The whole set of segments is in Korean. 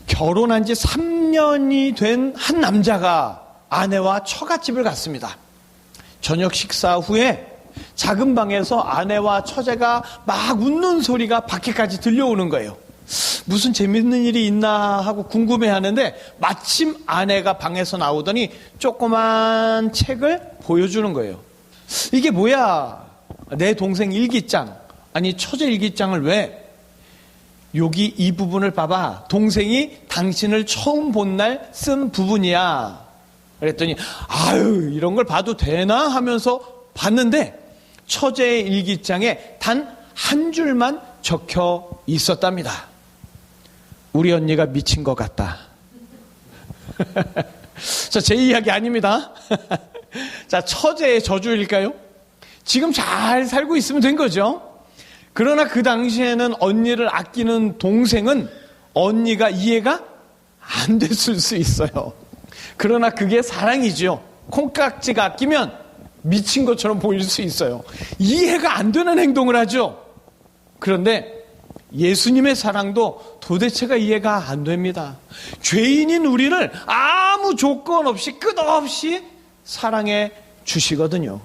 결혼한 지 3년이 된 한 남자가 아내와 처갓집을 갔습니다. 저녁 식사 후에 작은 방에서 아내와 처제가 막 웃는 소리가 밖에까지 들려오는 거예요. 무슨 재밌는 일이 있나 하고 궁금해하는데 마침 아내가 방에서 나오더니 조그만 책을 보여주는 거예요. 이게 뭐야? 내 동생 일기장. 아니 처제 일기장을 왜? 여기 이 부분을 봐봐. 동생이 당신을 처음 본 날 쓴 부분이야. 그랬더니 아유 이런 걸 봐도 되나 하면서 봤는데 처제의 일기장에 단 한 줄만 적혀 있었답니다. 우리 언니가 미친 것 같다. 자, 제 이야기 아닙니다. 자, 처제의 저주일까요? 지금 잘 살고 있으면 된 거죠. 그러나 그 당시에는 언니를 아끼는 동생은 언니가 이해가 안 됐을 수 있어요. 그러나 그게 사랑이죠. 콩깍지가 아끼면 미친 것처럼 보일 수 있어요. 이해가 안 되는 행동을 하죠. 그런데 예수님의 사랑도 도대체가 이해가 안 됩니다. 죄인인 우리를 아무 조건 없이 끝없이 사랑해 주시거든요.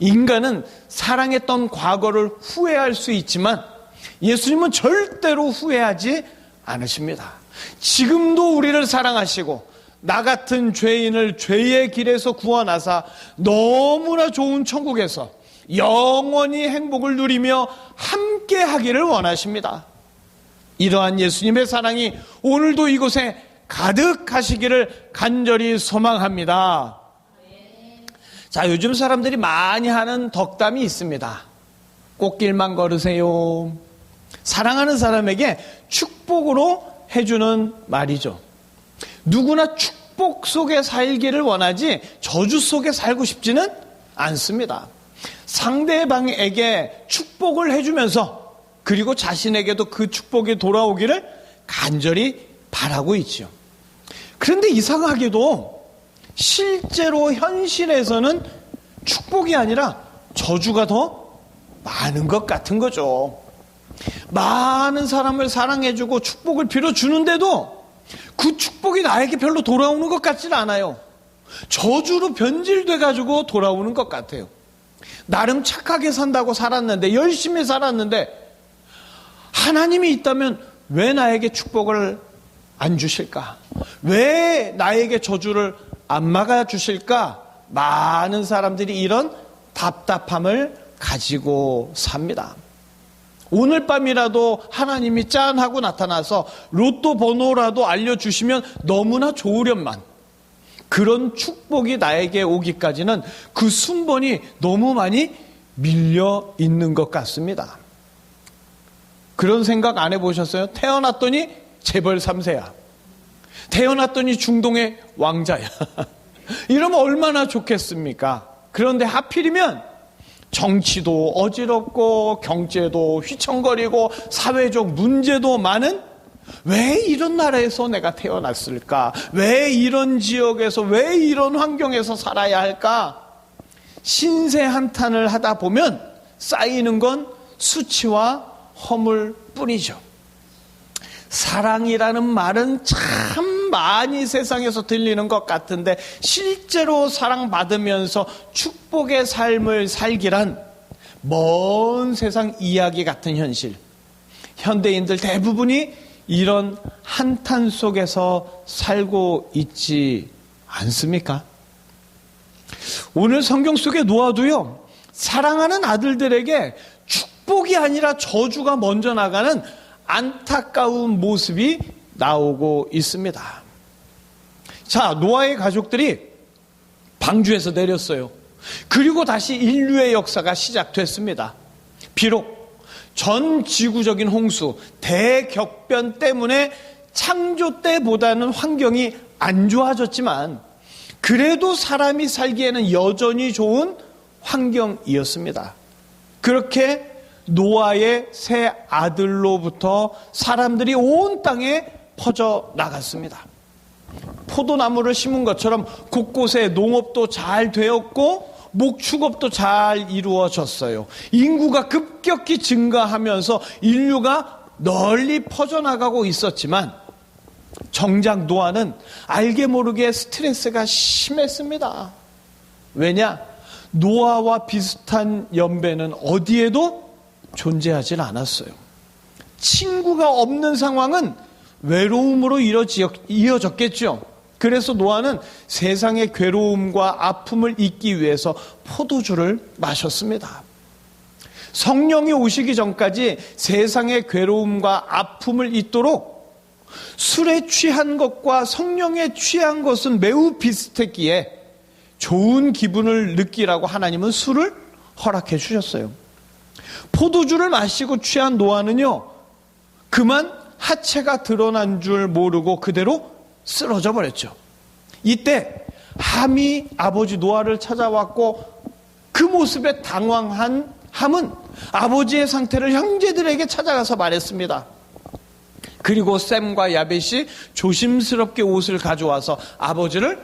인간은 사랑했던 과거를 후회할 수 있지만 예수님은 절대로 후회하지 않으십니다. 지금도 우리를 사랑하시고 나 같은 죄인을 죄의 길에서 구원하사 너무나 좋은 천국에서 영원히 행복을 누리며 함께 하기를 원하십니다. 이러한 예수님의 사랑이 오늘도 이곳에 가득하시기를 간절히 소망합니다. 자, 요즘 사람들이 많이 하는 덕담이 있습니다. 꽃길만 걸으세요. 사랑하는 사람에게 축복으로 해주는 말이죠. 누구나 축복 속에 살기를 원하지 저주 속에 살고 싶지는 않습니다. 상대방에게 축복을 해주면서 그리고 자신에게도 그 축복이 돌아오기를 간절히 바라고 있죠. 그런데 이상하게도 실제로 현실에서는 축복이 아니라 저주가 더 많은 것 같은 거죠. 많은 사람을 사랑해주고 축복을 빌어주는데도 그 축복이 나에게 별로 돌아오는 것 같지는 않아요. 저주로 변질돼가지고 돌아오는 것 같아요. 나름 착하게 산다고 살았는데, 열심히 살았는데 하나님이 있다면 왜 나에게 축복을 안 주실까? 왜 나에게 저주를 안 막아주실까? 많은 사람들이 이런 답답함을 가지고 삽니다. 오늘 밤이라도 하나님이 짠 하고 나타나서 로또 번호라도 알려주시면 너무나 좋으련만, 그런 축복이 나에게 오기까지는 그 순번이 너무 많이 밀려 있는 것 같습니다. 그런 생각 안 해보셨어요? 태어났더니 재벌 3세야. 태어났더니 중동의 왕자야. 이러면 얼마나 좋겠습니까? 그런데 하필이면 정치도 어지럽고 경제도 휘청거리고 사회적 문제도 많은, 왜 이런 나라에서 내가 태어났을까? 왜 이런 지역에서, 왜 이런 환경에서 살아야 할까? 신세 한탄을 하다 보면 쌓이는 건 수치와 허물 뿐이죠. 사랑이라는 말은 참 많이 세상에서 들리는 것 같은데 실제로 사랑받으면서 축복의 삶을 살기란 먼 세상 이야기 같은 현실. 현대인들 대부분이 이런 한탄 속에서 살고 있지 않습니까? 오늘 성경 속에 놓아도요, 사랑하는 아들들에게 축복이 아니라 저주가 먼저 나가는 안타까운 모습이 나오고 있습니다. 자, 노아의 가족들이 방주에서 내렸어요. 그리고 다시 인류의 역사가 시작됐습니다. 비록 전 지구적인 홍수, 대격변 때문에 창조 때보다는 환경이 안 좋아졌지만 그래도 사람이 살기에는 여전히 좋은 환경이었습니다. 그렇게 노아의 세 아들로부터 사람들이 온 땅에 퍼져 나갔습니다. 포도나무를 심은 것처럼 곳곳에 농업도 잘 되었고 목축업도 잘 이루어졌어요. 인구가 급격히 증가하면서 인류가 널리 퍼져나가고 있었지만 정작 노아는 알게 모르게 스트레스가 심했습니다. 왜냐? 노아와 비슷한 연배는 어디에도 존재하지 않았어요. 친구가 없는 상황은 외로움으로 이어졌겠죠. 그래서 노아는 세상의 괴로움과 아픔을 잊기 위해서 포도주를 마셨습니다. 성령이 오시기 전까지 세상의 괴로움과 아픔을 잊도록 술에 취한 것과 성령에 취한 것은 매우 비슷했기에 좋은 기분을 느끼라고 하나님은 술을 허락해 주셨어요. 포도주를 마시고 취한 노아는요, 그만 하체가 드러난 줄 모르고 그대로 쓰러져 버렸죠. 이때 함이 아버지 노아를 찾아왔고 그 모습에 당황한 함은 아버지의 상태를 형제들에게 찾아가서 말했습니다. 그리고 셈과 야벳이 조심스럽게 옷을 가져와서 아버지를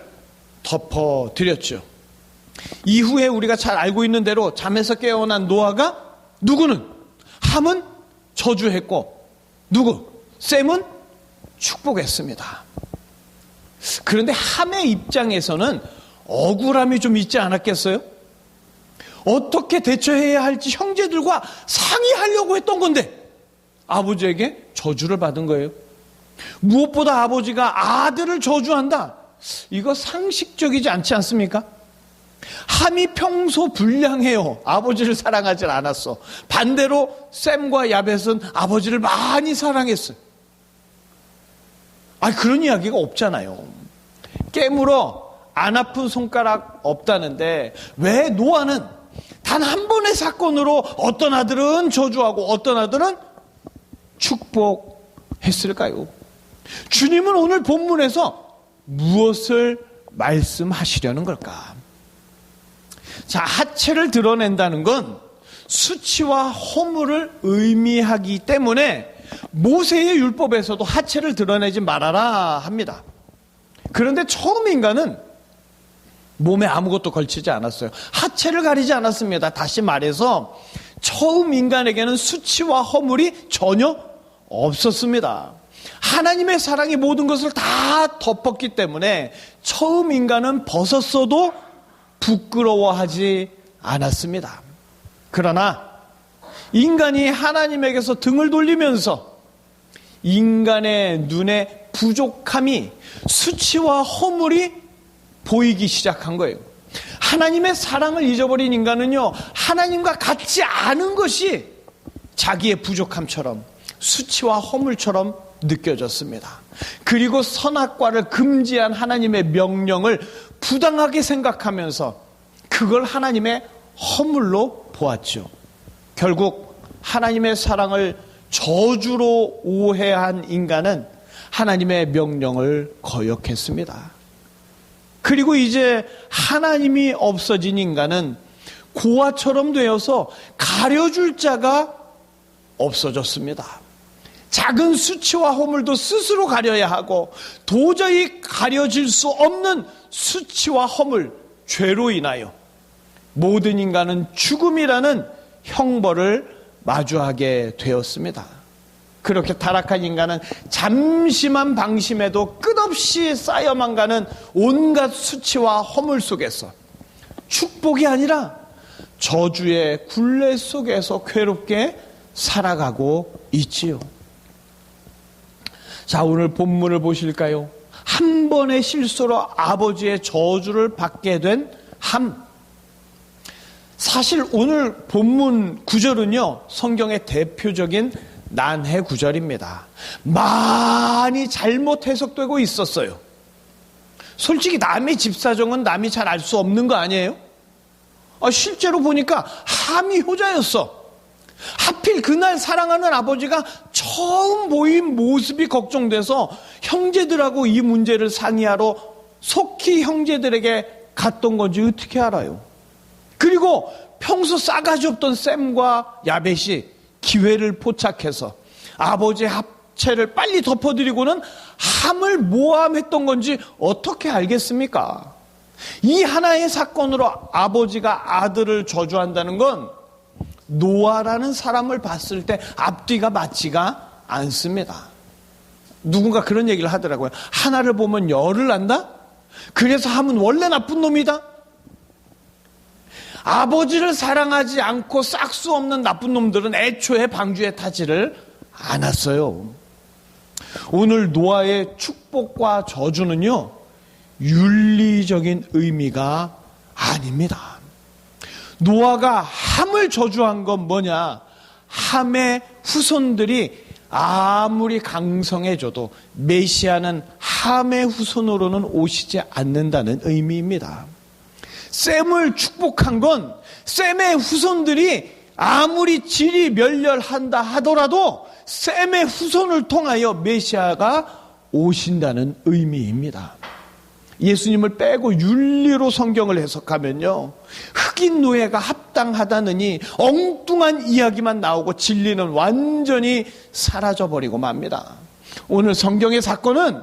덮어드렸죠. 이후에 우리가 잘 알고 있는 대로 잠에서 깨어난 노아가 누구는 함은 저주했고 셈은 축복했습니다. 그런데 함의 입장에서는 억울함이 좀 있지 않았겠어요? 어떻게 대처해야 할지 형제들과 상의하려고 했던 건데 아버지에게 저주를 받은 거예요. 무엇보다 아버지가 아들을 저주한다. 이거 상식적이지 않지 않습니까? 함이 평소 불량해요. 아버지를 사랑하지 않았어. 반대로 셈과 야벳은 아버지를 많이 사랑했어요. 그런 이야기가 없잖아요. 깨물어 안 아픈 손가락 없다는데 왜 노아는 단 한 번의 사건으로 어떤 아들은 저주하고 어떤 아들은 축복했을까요? 주님은 오늘 본문에서 무엇을 말씀하시려는 걸까? 자, 하체를 드러낸다는 건 수치와 허물을 의미하기 때문에 모세의 율법에서도 하체를 드러내지 말아라 합니다. 그런데 처음 인간은 몸에 아무것도 걸치지 않았어요. 하체를 가리지 않았습니다. 다시 말해서 처음 인간에게는 수치와 허물이 전혀 없었습니다. 하나님의 사랑이 모든 것을 다 덮었기 때문에 처음 인간은 벗었어도 부끄러워하지 않았습니다. 그러나 인간이 하나님에게서 등을 돌리면서 인간의 눈에 부족함이 수치와 허물이 보이기 시작한 거예요. 하나님의 사랑을 잊어버린 인간은요, 하나님과 같지 않은 것이 자기의 부족함처럼 수치와 허물처럼 느껴졌습니다. 그리고 선악과를 금지한 하나님의 명령을 부당하게 생각하면서 그걸 하나님의 허물로 보았죠. 결국 하나님의 사랑을 저주로 오해한 인간은 하나님의 명령을 거역했습니다. 그리고 이제 하나님이 없어진 인간은 고아처럼 되어서 가려줄 자가 없어졌습니다. 작은 수치와 허물도 스스로 가려야 하고 도저히 가려질 수 없는 수치와 허물, 죄로 인하여 모든 인간은 죽음이라는 형벌을 마주하게 되었습니다. 그렇게 타락한 인간은 잠시만 방심해도 끝없이 쌓여만 가는 온갖 수치와 허물 속에서 축복이 아니라 저주의 굴레 속에서 괴롭게 살아가고 있지요. 자, 오늘 본문을 보실까요? 한 번의 실수로 아버지의 저주를 받게 된 함. 사실 오늘 본문 구절은요, 성경의 대표적인 난해 구절입니다. 많이 잘못 해석되고 있었어요. 솔직히 남의 집 사정은 남이 잘 알 수 없는 거 아니에요? 실제로 보니까 함이 효자였어. 하필 그날 사랑하는 아버지가 처음 보인 모습이 걱정돼서 형제들하고 이 문제를 상의하러 속히 형제들에게 갔던 건지 어떻게 알아요? 그리고 평소 싸가지 없던 셈과 야벳이 기회를 포착해서 아버지의 합체를 빨리 덮어드리고는 함을 모함했던 건지 어떻게 알겠습니까? 이 하나의 사건으로 아버지가 아들을 저주한다는 건 노아라는 사람을 봤을 때 앞뒤가 맞지가 않습니다. 누군가 그런 얘기를 하더라고요. 하나를 보면 열을 난다? 그래서 함은 원래 나쁜 놈이다? 아버지를 사랑하지 않고 싹수 없는 나쁜 놈들은 애초에 방주에 타지를 않았어요. 오늘 노아의 축복과 저주는요, 윤리적인 의미가 아닙니다. 노아가 함을 저주한 건 뭐냐? 함의 후손들이 아무리 강성해져도 메시아는 함의 후손으로는 오시지 않는다는 의미입니다. 셈을 축복한 건 셈의 후손들이 아무리 질이 멸렬한다 하더라도 셈의 후손을 통하여 메시아가 오신다는 의미입니다. 예수님을 빼고 윤리로 성경을 해석하면요, 흑인 노예가 합당하다느니 엉뚱한 이야기만 나오고 진리는 완전히 사라져버리고 맙니다. 오늘 성경의 사건은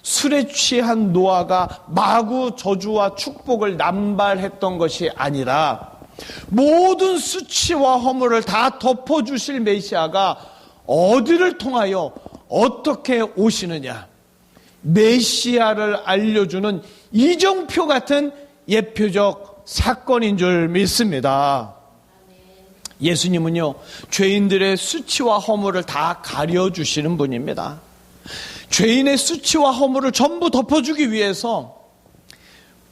술에 취한 노아가 마구 저주와 축복을 남발했던 것이 아니라 모든 수치와 허물을 다 덮어주실 메시아가 어디를 통하여 어떻게 오시느냐, 메시아를 알려주는 이정표 같은 예표적 사건인 줄 믿습니다. 예수님은요, 죄인들의 수치와 허물을 다 가려주시는 분입니다. 죄인의 수치와 허물을 전부 덮어주기 위해서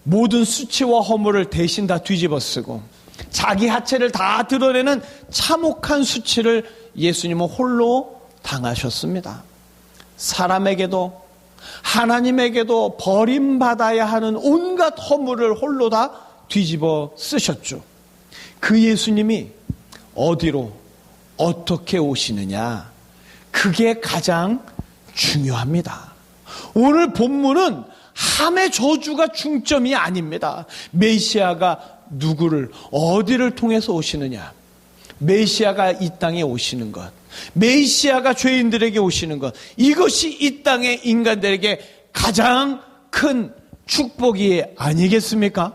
모든 수치와 허물을 대신 다 뒤집어 쓰고 자기 하체를 다 드러내는 참혹한 수치를 예수님은 홀로 당하셨습니다. 사람에게도 하나님에게도 버림받아야 하는 온갖 허물을 홀로 다 뒤집어 쓰셨죠. 그 예수님이 어디로 어떻게 오시느냐, 그게 가장 중요합니다. 오늘 본문은 함의 저주가 중점이 아닙니다. 메시아가 누구를 어디를 통해서 오시느냐, 메시아가 이 땅에 오시는 것, 메시아가 죄인들에게 오시는 것, 이것이 이 땅의 인간들에게 가장 큰 축복이 아니겠습니까?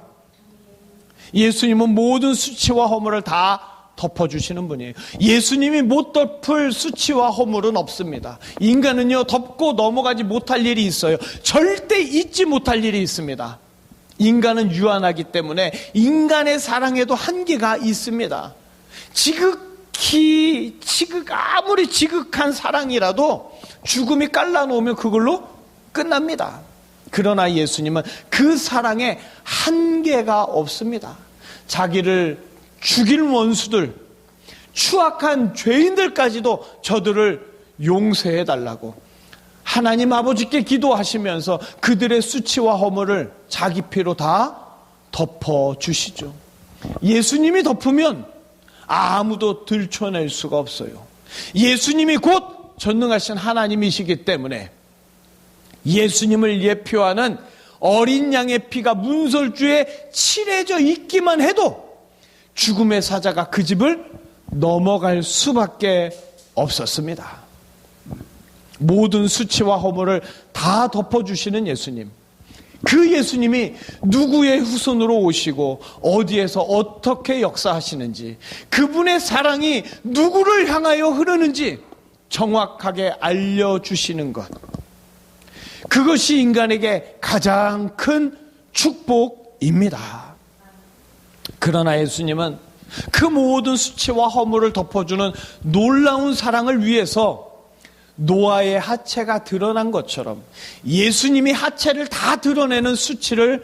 예수님은 모든 수치와 허물을 다 덮어주시는 분이에요. 예수님이 못 덮을 수치와 허물은 없습니다. 인간은요, 덮고 넘어가지 못할 일이 있어요. 절대 잊지 못할 일이 있습니다. 인간은 유한하기 때문에 인간의 사랑에도 한계가 있습니다. 아무리 지극한 사랑이라도 죽음이 깔라놓으면 그걸로 끝납니다. 그러나 예수님은 그 사랑에 한계가 없습니다. 자기를 죽일 원수들, 추악한 죄인들까지도 저들을 용서해 달라고 하나님 아버지께 기도하시면서 그들의 수치와 허물을 자기 피로 다 덮어주시죠. 예수님이 덮으면 아무도 들춰낼 수가 없어요. 예수님이 곧 전능하신 하나님이시기 때문에 예수님을 예표하는 어린 양의 피가 문설주에 칠해져 있기만 해도 죽음의 사자가 그 집을 넘어갈 수밖에 없었습니다. 모든 수치와 허물을 다 덮어주시는 예수님, 그 예수님이 누구의 후손으로 오시고 어디에서 어떻게 역사하시는지, 그분의 사랑이 누구를 향하여 흐르는지 정확하게 알려주시는 것, 그것이 인간에게 가장 큰 축복입니다. 그러나 예수님은 그 모든 수치와 허물을 덮어주는 놀라운 사랑을 위해서 노아의 하체가 드러난 것처럼 예수님이 하체를 다 드러내는 수치를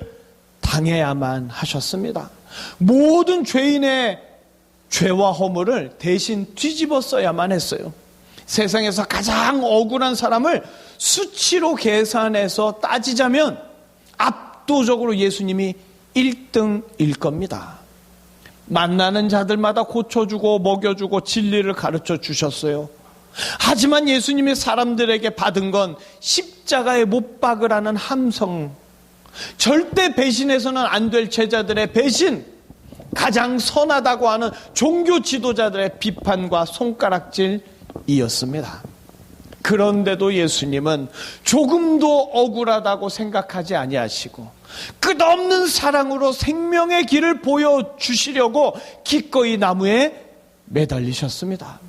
당해야만 하셨습니다. 모든 죄인의 죄와 허물을 대신 뒤집어 써야만 했어요. 세상에서 가장 억울한 사람을 수치로 계산해서 따지자면 압도적으로 예수님이 1등일 겁니다. 만나는 자들마다 고쳐주고 먹여주고 진리를 가르쳐 주셨어요. 하지만 예수님이 사람들에게 받은 건 십자가에 못 박으라는 함성, 절대 배신해서는 안 될 제자들의 배신, 가장 선하다고 하는 종교 지도자들의 비판과 손가락질이었습니다. 그런데도 예수님은 조금도 억울하다고 생각하지 아니하시고 끝없는 사랑으로 생명의 길을 보여주시려고 기꺼이 나무에 매달리셨습니다.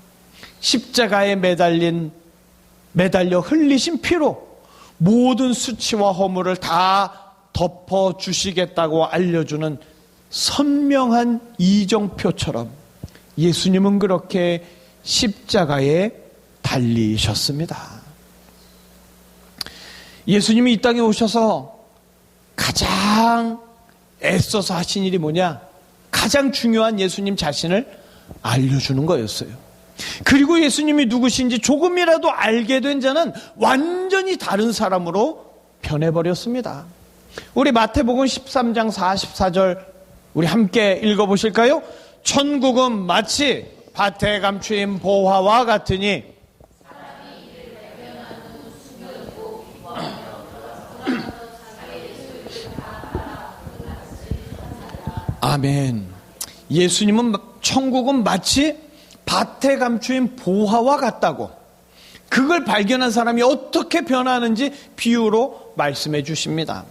십자가에 매달린 매달려 흘리신 피로 모든 수치와 허물을 다 덮어주시겠다고 알려주는 선명한 이정표처럼 예수님은 그렇게 십자가에 달리셨습니다. 예수님이 이 땅에 오셔서 가장 애써서 하신 일이 뭐냐? 가장 중요한 예수님 자신을 알려주는 거였어요. 그리고 예수님이 누구신지 조금이라도 알게 된 자는 완전히 다른 사람으로 변해버렸습니다. 우리 마태복음 13장 44절 우리 함께 읽어보실까요? 천국은 마치 밭에 감추인 보화와 같으니 아멘. 예수님은 천국은 마치 밭에 감추인 보화와 같다고, 그걸 발견한 사람이 어떻게 변하는지 비유로 말씀해 주십니다.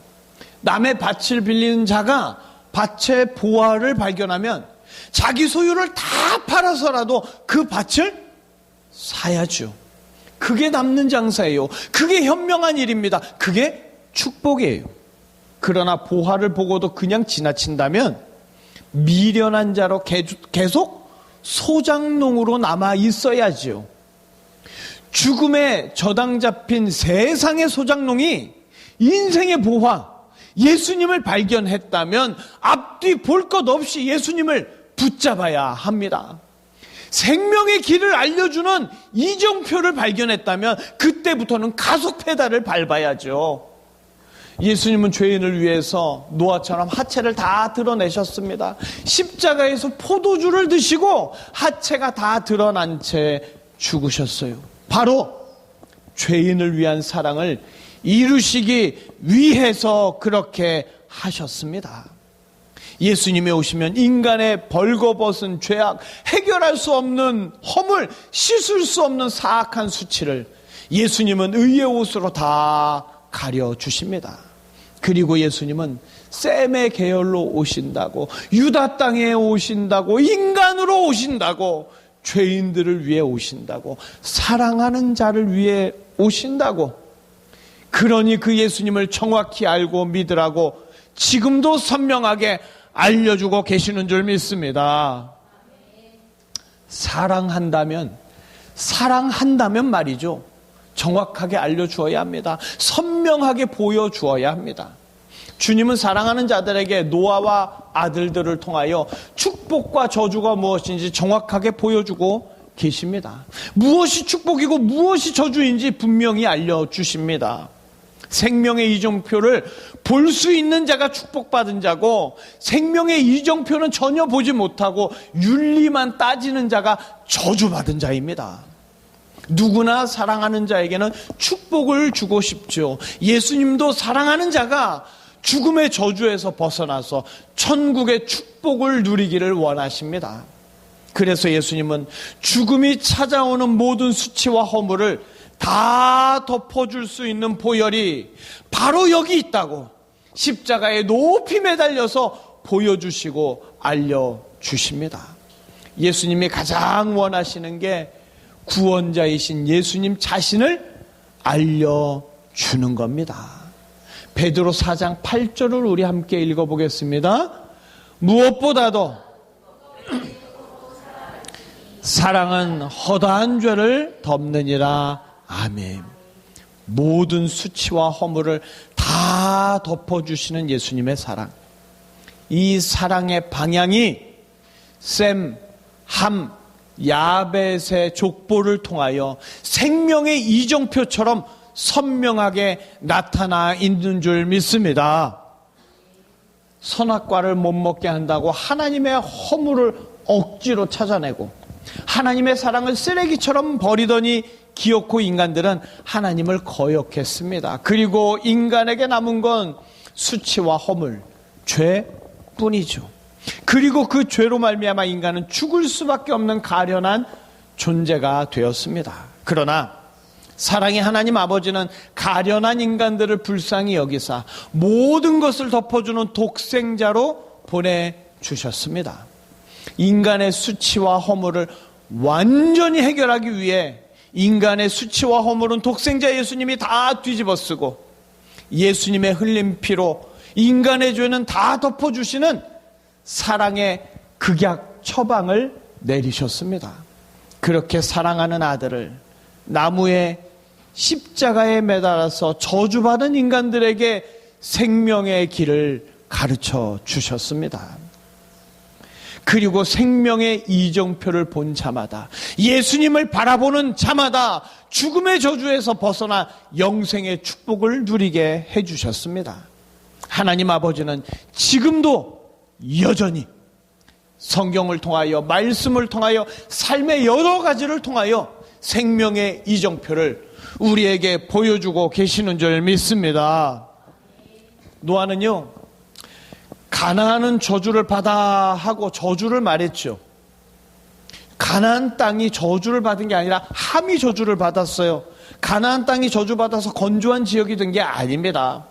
남의 밭을 빌리는 자가 밭의 보화를 발견하면 자기 소유를 다 팔아서라도 그 밭을 사야죠. 그게 남는 장사예요. 그게 현명한 일입니다. 그게 축복이에요. 그러나 보화를 보고도 그냥 지나친다면 미련한 자로 계속 소장농으로 남아 있어야지요. 죽음에 저당 잡힌 세상의 소장농이 인생의 보화, 예수님을 발견했다면 앞뒤 볼 것 없이 예수님을 붙잡아야 합니다. 생명의 길을 알려주는 이정표를 발견했다면 그때부터는 가속 페달을 밟아야죠. 예수님은 죄인을 위해서 노아처럼 하체를 다 드러내셨습니다. 십자가에서 포도주를 드시고 하체가 다 드러난 채 죽으셨어요. 바로 죄인을 위한 사랑을 이루시기 위해서 그렇게 하셨습니다. 예수님이 오시면 인간의 벌거벗은 죄악, 해결할 수 없는 허물, 씻을 수 없는 사악한 수치를 예수님은 의의 옷으로 다 가려주십니다. 그리고 예수님은 셈의 계열로 오신다고, 유다 땅에 오신다고, 인간으로 오신다고, 죄인들을 위해 오신다고, 사랑하는 자를 위해 오신다고. 그러니 그 예수님을 정확히 알고 믿으라고 지금도 선명하게 알려주고 계시는 줄 믿습니다. 사랑한다면 말이죠. 정확하게 알려주어야 합니다. 선명하게 보여주어야 합니다. 주님은 사랑하는 자들에게 노아와 아들들을 통하여 축복과 저주가 무엇인지 정확하게 보여주고 계십니다. 무엇이 축복이고 무엇이 저주인지 분명히 알려주십니다. 생명의 이정표를 볼 수 있는 자가 축복받은 자고, 생명의 이정표는 전혀 보지 못하고 윤리만 따지는 자가 저주받은 자입니다. 누구나 사랑하는 자에게는 축복을 주고 싶죠. 예수님도 사랑하는 자가 죽음의 저주에서 벗어나서 천국의 축복을 누리기를 원하십니다. 그래서 예수님은 죽음이 찾아오는 모든 수치와 허물을 다 덮어줄 수 있는 보혈이 바로 여기 있다고 십자가에 높이 매달려서 보여주시고 알려주십니다. 예수님이 가장 원하시는 게 구원자이신 예수님 자신을 알려주는 겁니다. 베드로 4장 8절을 우리 함께 읽어보겠습니다. 무엇보다도 사랑은 허다한 죄를 덮느니라. 아멘. 모든 수치와 허물을 다 덮어주시는 예수님의 사랑. 이 사랑의 방향이 셈, 함, 야벳의 족보를 통하여 생명의 이정표처럼 선명하게 나타나 있는 줄 믿습니다. 선악과를 못 먹게 한다고 하나님의 허물을 억지로 찾아내고 하나님의 사랑을 쓰레기처럼 버리더니 기어코 인간들은 하나님을 거역했습니다. 그리고 인간에게 남은 건 수치와 허물, 죄뿐이죠. 그리고 그 죄로 말미암아 인간은 죽을 수밖에 없는 가련한 존재가 되었습니다. 그러나 사랑의 하나님 아버지는 가련한 인간들을 불쌍히 여기사 모든 것을 덮어주는 독생자로 보내주셨습니다. 인간의 수치와 허물을 완전히 해결하기 위해 인간의 수치와 허물은 독생자 예수님이 다 뒤집어쓰고 예수님의 흘린 피로 인간의 죄는 다 덮어주시는 사랑의 극약 처방을 내리셨습니다. 그렇게 사랑하는 아들을 나무에 십자가에 매달아서 저주받은 인간들에게 생명의 길을 가르쳐 주셨습니다. 그리고 생명의 이정표를 본 자마다, 예수님을 바라보는 자마다 죽음의 저주에서 벗어나 영생의 축복을 누리게 해주셨습니다. 하나님 아버지는 지금도 여전히 성경을 통하여, 말씀을 통하여, 삶의 여러 가지를 통하여 생명의 이정표를 우리에게 보여주고 계시는 줄 믿습니다. 노아는요, 가나안은 저주를 받아 하고 저주를 말했죠. 가나안 땅이 저주를 받은 게 아니라 함이 저주를 받았어요. 가나안 땅이 저주받아서 건조한 지역이 된 게 아닙니다.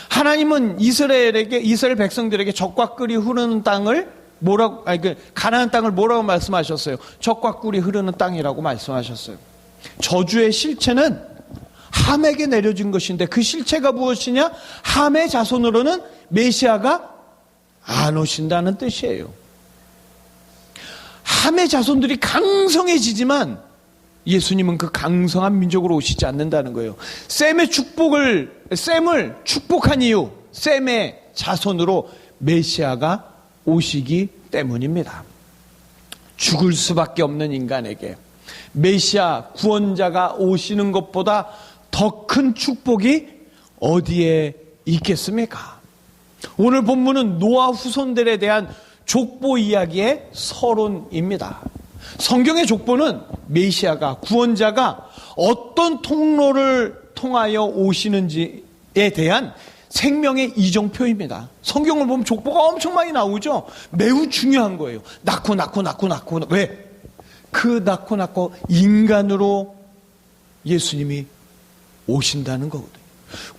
하나님은 이스라엘 백성들에게 젖과 꿀이 흐르는 땅을 가나안 땅을 뭐라고 말씀하셨어요? 젖과 꿀이 흐르는 땅이라고 말씀하셨어요. 저주의 실체는 함에게 내려진 것인데 그 실체가 무엇이냐? 함의 자손으로는 메시아가 안 오신다는 뜻이에요. 함의 자손들이 강성해지지만 예수님은 그 강성한 민족으로 오시지 않는다는 거예요. 셈을 축복한 이유, 셈의 자손으로 메시아가 오시기 때문입니다. 죽을 수밖에 없는 인간에게 메시아 구원자가 오시는 것보다 더 큰 축복이 어디에 있겠습니까? 오늘 본문은 노아 후손들에 대한 족보 이야기의 서론입니다. 성경의 족보는 메시아가, 구원자가 어떤 통로를 통하여 오시는지에 대한 생명의 이정표입니다. 성경을 보면 족보가 엄청 많이 나오죠. 매우 중요한 거예요. 낳고 왜? 그 낳고 인간으로 예수님이 오신다는 거거든요.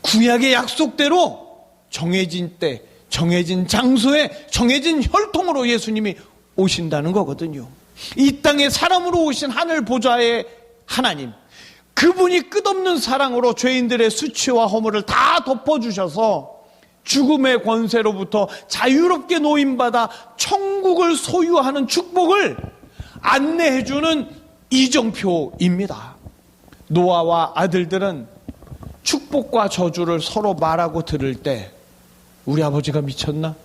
구약의 약속대로 정해진 때, 정해진 장소에, 정해진 혈통으로 예수님이 오신다는 거거든요. 이 땅에 사람으로 오신 하늘 보좌의 하나님, 그분이 끝없는 사랑으로 죄인들의 수치와 허물을 다 덮어주셔서 죽음의 권세로부터 자유롭게 노임받아 천국을 소유하는 축복을 안내해주는 이정표입니다. 노아와 아들들은 축복과 저주를 서로 말하고 들을 때 우리 아버지가 미쳤나?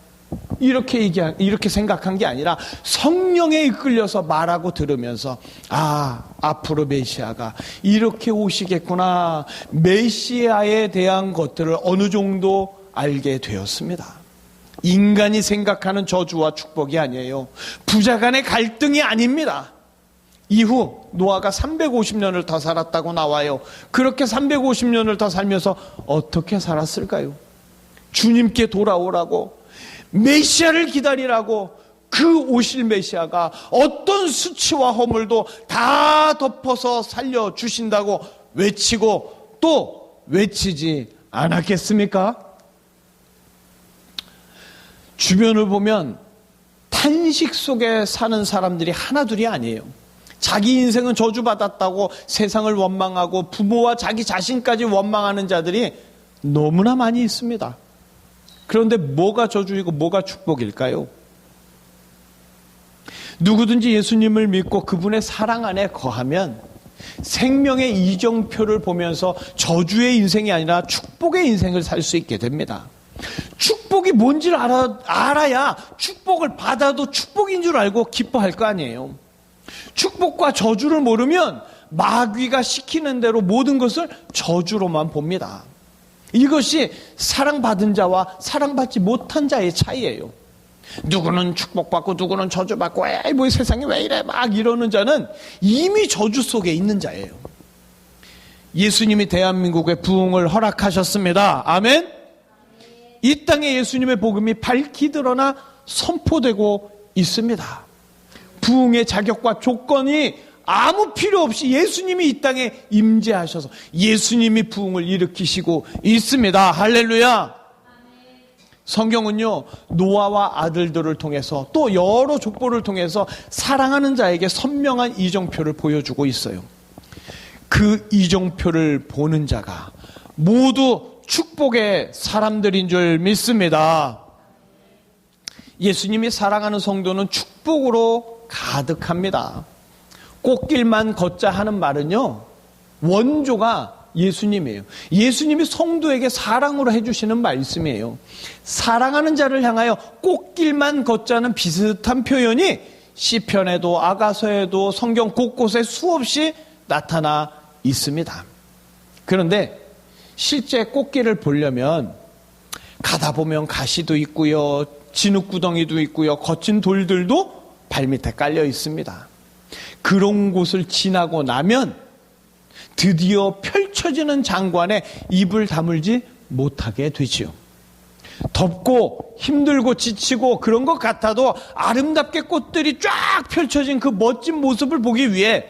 이렇게 생각한 게 아니라 성령에 이끌려서 말하고 들으면서 앞으로 메시아가 이렇게 오시겠구나, 메시아에 대한 것들을 어느 정도 알게 되었습니다. 인간이 생각하는 저주와 축복이 아니에요. 부자 간의 갈등이 아닙니다. 이후 노아가 350년을 더 살았다고 나와요. 그렇게 350년을 더 살면서 어떻게 살았을까요? 주님께 돌아오라고, 메시아를 기다리라고, 그 오실 메시아가 어떤 수치와 허물도 다 덮어서 살려주신다고 외치고 또 외치지 않았겠습니까? 주변을 보면 탄식 속에 사는 사람들이 하나둘이 아니에요. 자기 인생은 저주받았다고 세상을 원망하고 부모와 자기 자신까지 원망하는 자들이 너무나 많이 있습니다. 그런데 뭐가 저주이고 뭐가 축복일까요? 누구든지 예수님을 믿고 그분의 사랑 안에 거하면 생명의 이정표를 보면서 저주의 인생이 아니라 축복의 인생을 살 수 있게 됩니다. 축복이 뭔지를 알아야 축복을 받아도 축복인 줄 알고 기뻐할 거 아니에요. 축복과 저주를 모르면 마귀가 시키는 대로 모든 것을 저주로만 봅니다. 이것이 사랑받은 자와 사랑받지 못한 자의 차이예요. 누구는 축복받고 누구는 저주받고 뭐 세상이 왜 이래 막 이러는 자는 이미 저주 속에 있는 자예요. 예수님이 대한민국의 부흥을 허락하셨습니다. 아멘. 이 땅에 예수님의 복음이 밝히 드러나 선포되고 있습니다. 부흥의 자격과 조건이 아무 필요 없이 예수님이 이 땅에 임재하셔서 예수님이 부흥을 일으키시고 있습니다. 할렐루야. 성경은요, 노아와 아들들을 통해서 또 여러 족보를 통해서 사랑하는 자에게 선명한 이정표를 보여주고 있어요. 그 이정표를 보는 자가 모두 축복의 사람들인 줄 믿습니다. 예수님이 사랑하는 성도는 축복으로 가득합니다. 꽃길만 걷자 하는 말은요, 원조가 예수님이에요. 예수님이 성도에게 사랑으로 해주시는 말씀이에요. 사랑하는 자를 향하여 꽃길만 걷자는 비슷한 표현이 시편에도 아가서에도 성경 곳곳에 수없이 나타나 있습니다. 그런데 실제 꽃길을 보려면 가다 보면 가시도 있고요, 진흙구덩이도 있고요, 거친 돌들도 발밑에 깔려 있습니다. 그런 곳을 지나고 나면 드디어 펼쳐지는 장관에 입을 다물지 못하게 되지요. 덥고 힘들고 지치고 그런 것 같아도 아름답게 꽃들이 쫙 펼쳐진 그 멋진 모습을 보기 위해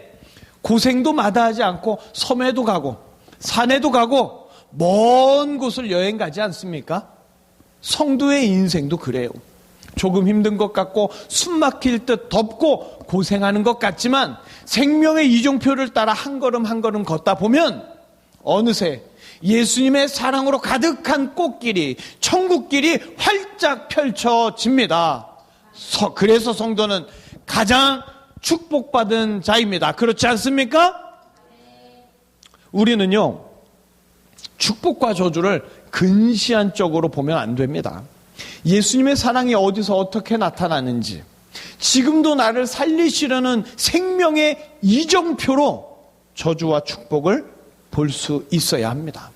고생도 마다하지 않고 섬에도 가고 산에도 가고 먼 곳을 여행 가지 않습니까? 성도의 인생도 그래요. 조금 힘든 것 같고 숨 막힐 듯 덥고 고생하는 것 같지만 생명의 이정표를 따라 한 걸음 한 걸음 걷다 보면 어느새 예수님의 사랑으로 가득한 꽃길이, 천국길이 활짝 펼쳐집니다. 그래서 성도는 가장 축복받은 자입니다. 그렇지 않습니까? 우리는요, 축복과 저주를 근시안 쪽으로 보면 안 됩니다. 예수님의 사랑이 어디서 어떻게 나타나는지, 지금도 나를 살리시려는 생명의 이정표로 저주와 축복을 볼 수 있어야 합니다.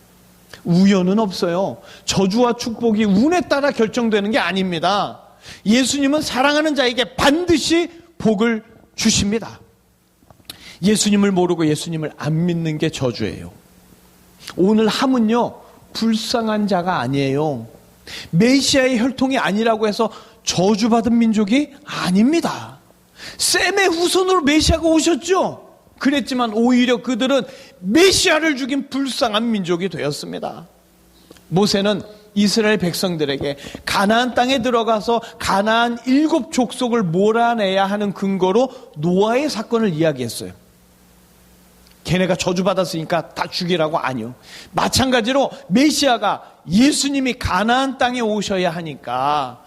우연은 없어요. 저주와 축복이 운에 따라 결정되는 게 아닙니다. 예수님은 사랑하는 자에게 반드시 복을 주십니다. 예수님을 모르고 예수님을 안 믿는 게 저주예요. 오늘 함은요, 불쌍한 자가 아니에요. 메시아의 혈통이 아니라고 해서 저주받은 민족이 아닙니다. 셈의 후손으로 메시아가 오셨죠. 그랬지만 오히려 그들은 메시아를 죽인 불쌍한 민족이 되었습니다. 모세는 이스라엘 백성들에게 가나안 땅에 들어가서 가나안 7 족속을 몰아내야 하는 근거로 노아의 사건을 이야기했어요. 걔네가 저주받았으니까 다 죽이라고? 아니요. 마찬가지로 메시아가 예수님이 가나안 땅에 오셔야 하니까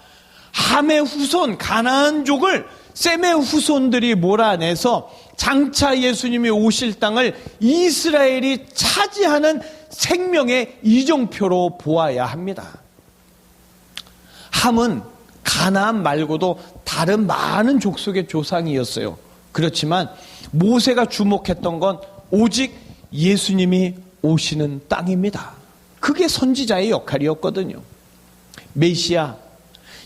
함의 후손 가나안족을 셈의 후손들이 몰아내서 장차 예수님이 오실 땅을 이스라엘이 차지하는 생명의 이정표로 보아야 합니다. 함은 가나안 말고도 다른 많은 족속의 조상이었어요. 그렇지만 모세가 주목했던 건 오직 예수님이 오시는 땅입니다. 그게 선지자의 역할이었거든요. 메시아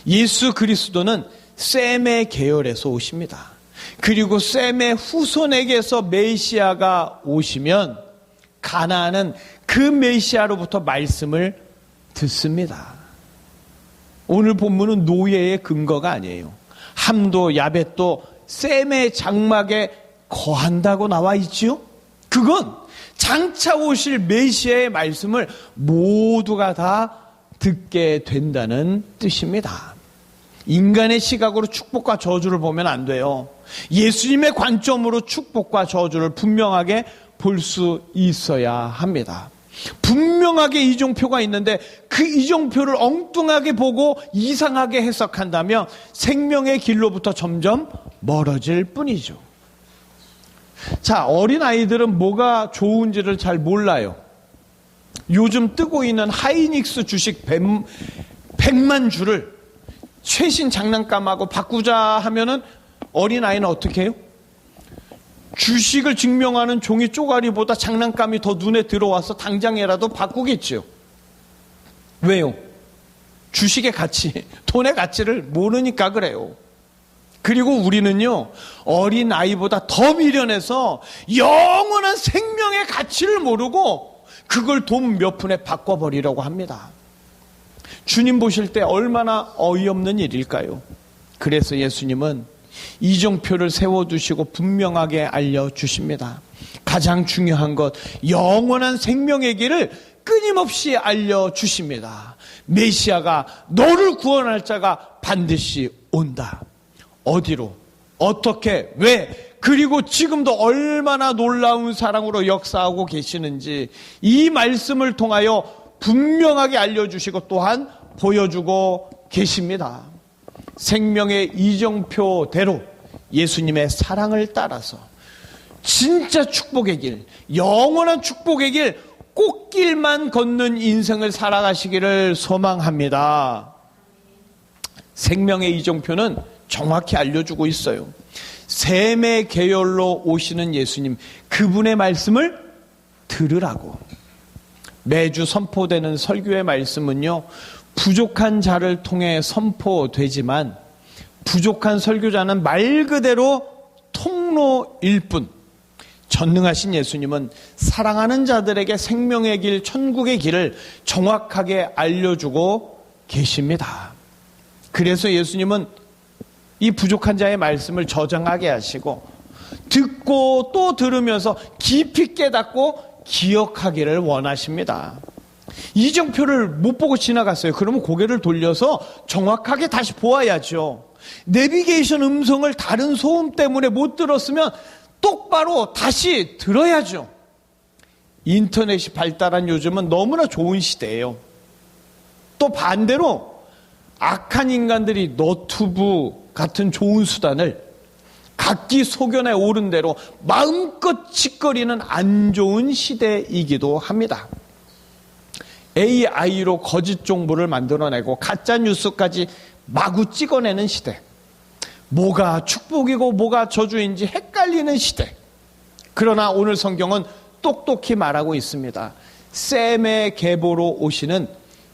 예수 그리스도는 셈의 계열에서 오십니다. 그리고 셈의 후손에게서 메시아가 오시면 가나안은 그 메시아로부터 말씀을 듣습니다. 오늘 본문은 노예의 근거가 아니에요. 함도 야벳도 셈의 장막에 거한다고 나와 있지요. 그건 장차 오실 메시아의 말씀을 모두가 다 듣게 된다는 뜻입니다. 인간의 시각으로 축복과 저주를 보면 안 돼요. 예수님의 관점으로 축복과 저주를 분명하게 볼 수 있어야 합니다. 분명하게 이정표가 있는데 그 이정표를 엉뚱하게 보고 이상하게 해석한다면 생명의 길로부터 점점 멀어질 뿐이죠. 자, 어린아이들은 뭐가 좋은지를 잘 몰라요. 요즘 뜨고 있는 하이닉스 주식 100만 주를 최신 장난감하고 바꾸자 하면은 어린아이는 어떻게 해요? 주식을 증명하는 종이 쪼가리보다 장난감이 더 눈에 들어와서 당장이라도 바꾸겠죠. 왜요? 주식의 가치, 돈의 가치를 모르니까 그래요. 그리고 우리는요, 어린아이보다 더 미련해서 영원한 생명의 가치를 모르고 그걸 돈 몇 푼에 바꿔버리려고 합니다. 주님 보실 때 얼마나 어이없는 일일까요? 그래서 예수님은 이정표를 세워두시고 분명하게 알려주십니다. 가장 중요한 것, 영원한 생명의 길을 끊임없이 알려주십니다. 메시아가 너를 구원할 자가 반드시 온다. 어디로, 어떻게, 왜, 그리고 지금도 얼마나 놀라운 사랑으로 역사하고 계시는지 이 말씀을 통하여 분명하게 알려주시고 또한 보여주고 계십니다. 생명의 이정표대로 예수님의 사랑을 따라서 진짜 축복의 길, 영원한 축복의 길, 꽃길만 걷는 인생을 살아가시기를 소망합니다. 생명의 이정표는 정확히 알려주고 있어요. 셈의 계열로 오시는 예수님, 그분의 말씀을 들으라고. 매주 선포되는 설교의 말씀은요, 부족한 자를 통해 선포되지만 부족한 설교자는 말 그대로 통로일 뿐, 전능하신 예수님은 사랑하는 자들에게 생명의 길, 천국의 길을 정확하게 알려주고 계십니다. 그래서 예수님은 이 부족한 자의 말씀을 저장하게 하시고 듣고 또 들으면서 깊이 깨닫고 기억하기를 원하십니다. 이정표를 못 보고 지나갔어요. 그러면 고개를 돌려서 정확하게 다시 보아야죠. 내비게이션 음성을 다른 소음 때문에 못 들었으면 똑바로 다시 들어야죠. 인터넷이 발달한 요즘은 너무나 좋은 시대예요. 또 반대로 악한 인간들이 너튜브 같은 좋은 수단을 각기 소견에 오른 대로 마음껏 짓거리는 안 좋은 시대이기도 합니다. AI로 거짓 정보를 만들어내고 가짜 뉴스까지 마구 찍어내는 시대. 뭐가 축복이고 뭐가 저주인지 헷갈리는 시대. 그러나 오늘 성경은 똑똑히 말하고 있습니다. 셈의 계보로 오시는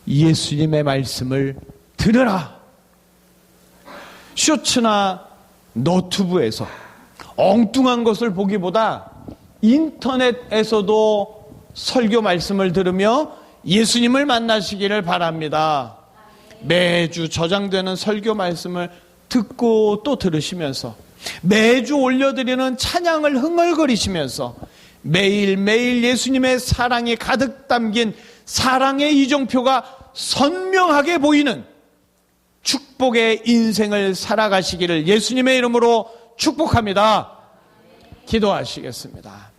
예수님의 말씀을 들으라. 쇼츠나 너튜브에서 엉뚱한 것을 보기보다 인터넷에서도 설교 말씀을 들으며 예수님을 만나시기를 바랍니다. 매주 저장되는 설교 말씀을 듣고 또 들으시면서 매주 올려드리는 찬양을 흥얼거리시면서 매일매일 예수님의 사랑이 가득 담긴 사랑의 이정표가 선명하게 보이는 축복의 인생을 살아가시기를 예수님의 이름으로 축복합니다. 기도하시겠습니다.